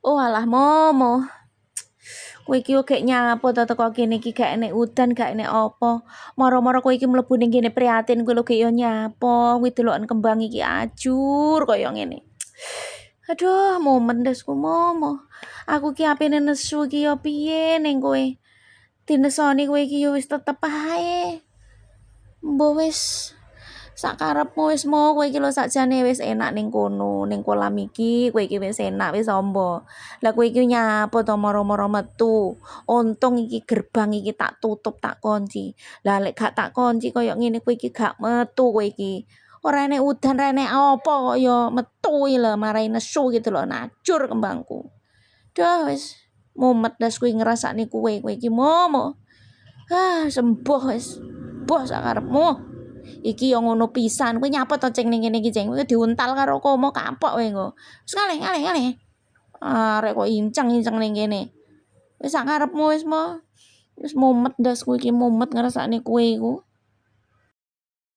Oh alah Momo, kowe iki yo gek nyapo to teko kene iki gak enek udan gak enek apa. Moro-moro kowe iki mlebu ning kene prihatin kowe lho gek yo nyapo, kuwi deloken kembang iki ajur kaya ngene. Aduh, momen ndasku Momo. Aku ki apene nesu iki yo piye ning kowe. Dinesoni kowe iki yo wis tetep ae. Mbok wis sakarepmu wis kowe iki lho sakjane wis enak ning kono, ning kolam iki kowe iki wis enak wis amba. Lah kowe iki nyapo to moro-moro metu. Untung iki gerbang iki tak tutup tak kunci. Lah lek gak tak kunci koyo ngene kowe iki gak metu kowe iki. Ora enek udan, ora enek apa kok yo metu iki lho marai nesu gitu lho najur kembangku. Duh wis mumet das kuwi ngrasakne kowe iki Momo. Sembuh wis. Boh sakarepmu. Iki yo ngono pisan, kowe nyapa to ceng ning kene iki ceng, kowe diuntal karo komo kapok kowe engko. Wis ngalih. Arek kok inceng-inceng ning kene. Wis sakarepmu wis mo. Wis mumet ndas kowe iki mumet ngrasakne kowe iku.